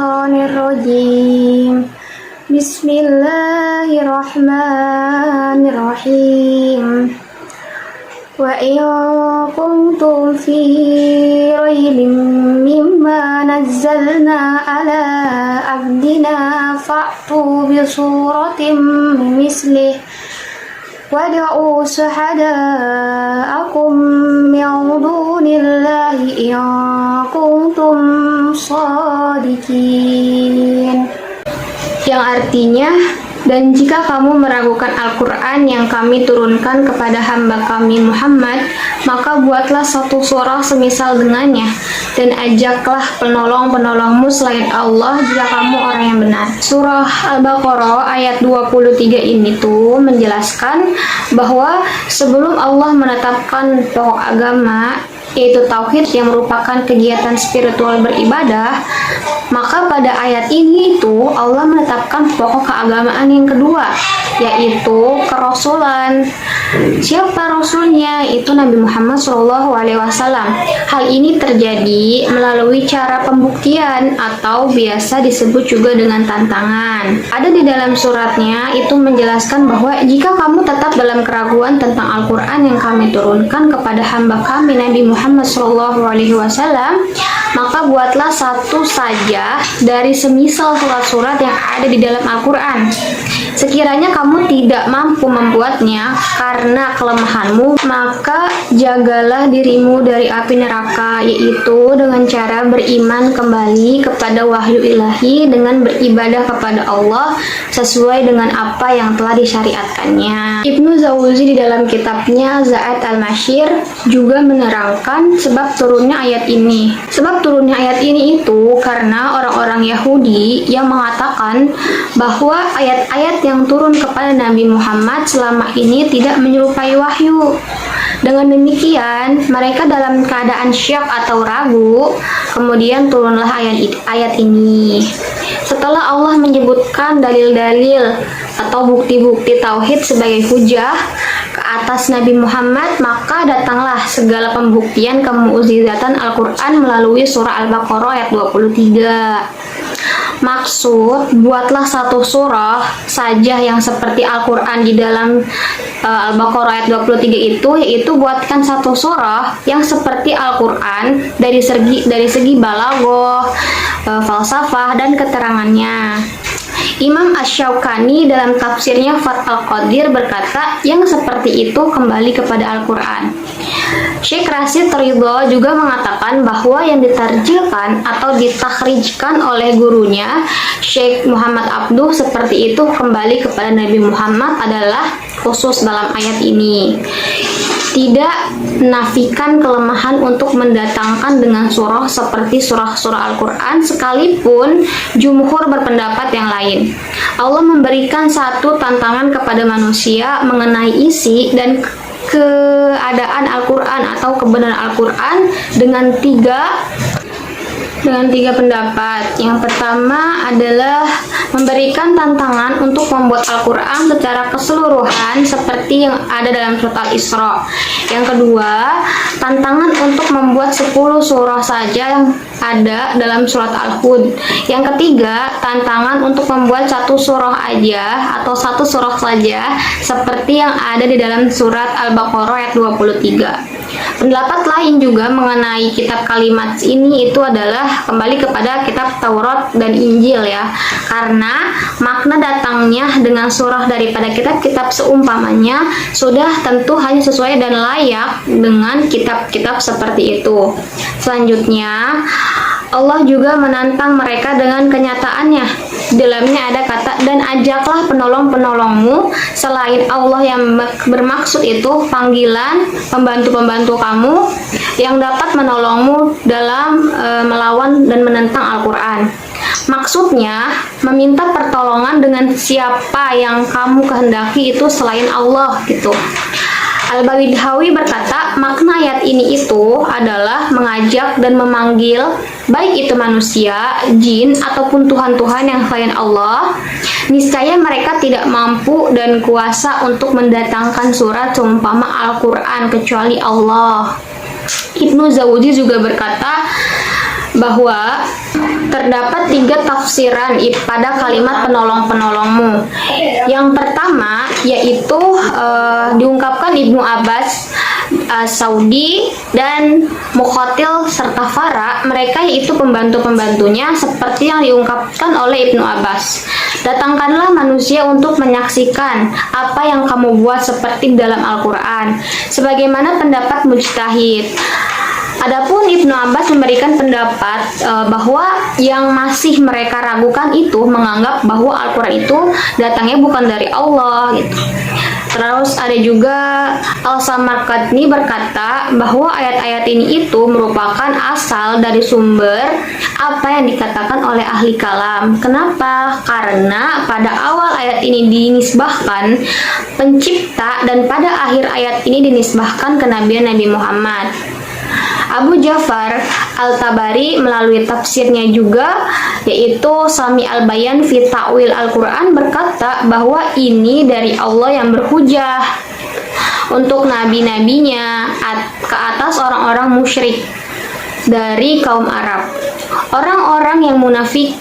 Minasyaitonirrajim. Bismillahirrahmanirrahim. Wa in kuntum fi raibin mimma nazzalna ala abdina fa'tu bi suratin mislih wad'u syuhada'akum min dunillahi in kuntum shadiqin. Yang artinya, dan jika kamu meragukan Al-Quran yang kami turunkan kepada hamba kami Muhammad, maka buatlah satu surah semisal dengannya, dan ajaklah penolong-penolongmu selain Allah jika kamu orang yang benar. Surah Al-Baqarah ayat 23 ini tuh menjelaskan bahwa sebelum Allah menetapkan pokok agama, yaitu tauhid yang merupakan kegiatan spiritual beribadah, maka pada ayat ini itu Allah menetapkan pokok keagamaan yang kedua, yaitu kerasulan. Siapa rasulnya? Itu Nabi Muhammad SAW. Hal ini terjadi melalui cara pembuktian atau biasa disebut juga dengan tantangan. Ada di dalam suratnya itu menjelaskan bahwa jika kamu tetap dalam keraguan tentang Al-Quran yang kami turunkan kepada hamba kami Nabi Muhammad SAW, maka buatlah satu saja dari semisal surat-surat yang ada di dalam Al-Quran. Sekiranya kamu tidak mampu membuatnya karena kelemahanmu, maka jagalah dirimu dari api neraka, yaitu dengan cara beriman kembali kepada wahyu ilahi dengan beribadah kepada Allah sesuai dengan apa yang telah disyariatkannya. Ibnu Jauzi di dalam kitabnya Za'at al-Masyir juga menerangkan sebab turunnya ayat ini. Sebab turunnya ayat ini itu karena orang-orang Yahudi yang mengatakan bahwa ayat-ayat yang turun kepada Nabi Muhammad selama ini tidak menyerupai wahyu. Dengan demikian, mereka dalam keadaan syak atau ragu, kemudian turunlah ayat ini. Setelah Allah menyebutkan dalil-dalil atau bukti-bukti tauhid sebagai hujah ke atas Nabi Muhammad, maka datanglah segala pembuktian kemu'jizatan Al-Quran melalui surah Al-Baqarah ayat 23. Maksud, buatlah satu surah saja yang seperti Al-Quran di dalam Al-Baqarah ayat 23 itu, yaitu buatkan satu surah yang seperti Al-Quran dari segi balaghah, falsafah, dan keterangannya. Imam Asy-Syaukani dalam tafsirnya Fathul Qadir berkata, yang seperti itu kembali kepada Al-Quran. Syekh Rashid Ridho juga mengatakan bahwa yang ditarjilkan atau ditakhrijkan oleh gurunya Syekh Muhammad Abduh seperti itu kembali kepada Nabi Muhammad adalah khusus dalam ayat ini. Tidak menafikan kelemahan untuk mendatangkan dengan surah seperti surah-surah Al-Quran, sekalipun jumhur berpendapat yang lain. Allah memberikan satu tantangan kepada manusia mengenai isi dan keadaan Al-Quran atau kebenaran Al-Quran dengan tiga pendapat. Yang pertama adalah memberikan tantangan untuk membuat Al-Quran secara keseluruhan seperti yang ada dalam surat Al-Isra. Yang kedua, tantangan untuk membuat 10 surah saja yang ada dalam surat Al-Hud. Yang ketiga, tantangan untuk membuat satu surah aja atau satu surah saja seperti yang ada di dalam surat Al-Baqarah ayat 23. Pendapat lain juga mengenai kitab kalimat ini itu adalah kembali kepada kitab Taurat dan Injil ya, karena makna datangnya dengan surah daripada kitab-kitab seumpamanya sudah tentu hanya sesuai dan layak dengan kitab-kitab seperti itu. Selanjutnya, Allah juga menantang mereka dengan kenyataannya. Di dalamnya ada kata, dan ajaklah penolong-penolongmu selain Allah, yang bermaksud itu panggilan pembantu-pembantu kamu yang dapat menolongmu dalam melawan dan menentang Al-Quran. Maksudnya, meminta pertolongan dengan siapa yang kamu kehendaki itu selain Allah gitu. Al-Bawidhawi berkata, makna ayat ini itu adalah mengajak dan memanggil, baik itu manusia, jin, ataupun Tuhan-Tuhan yang selain Allah. Niscaya mereka tidak mampu dan kuasa untuk mendatangkan surat seumpama Al-Quran kecuali Allah. Ibnu Jauzi juga berkata, bahwa terdapat 3 tafsiran pada kalimat penolong-penolongmu. Yang pertama yaitu diungkapkan Ibnu Abbas, Saudi, dan Muqatil serta Farah, mereka yaitu pembantu-pembantunya seperti yang diungkapkan oleh Ibnu Abbas. Datangkanlah manusia untuk menyaksikan apa yang kamu buat seperti dalam Al-Quran, sebagaimana pendapat mujtahid. Adapun Ibnu Abbas memberikan pendapat bahwa yang masih mereka ragukan itu menganggap bahwa Al-Quran itu datangnya bukan dari Allah gitu. Terus ada juga Al-Samarqandni berkata bahwa ayat-ayat ini itu merupakan asal dari sumber apa yang dikatakan oleh ahli kalam. Kenapa? Karena pada awal ayat ini dinisbahkan pencipta dan pada akhir ayat ini dinisbahkan kenabian Nabi Muhammad. Abu Ja'far Al-Tabari melalui tafsirnya juga yaitu Sami Al-Bayan fi Ta'wil Al-Quran berkata bahwa ini dari Allah yang berhujah untuk nabi-nabinya ke atas orang-orang musyrik dari kaum Arab, orang-orang yang munafik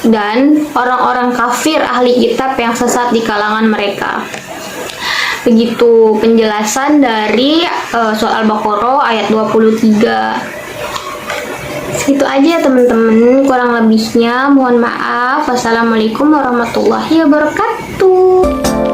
dan orang-orang kafir ahli kitab yang sesat di kalangan mereka. Begitu penjelasan dari surah Al-Baqarah ayat 23. Segitu aja ya teman-teman, kurang lebihnya mohon maaf. Wassalamualaikum warahmatullahi wabarakatuh.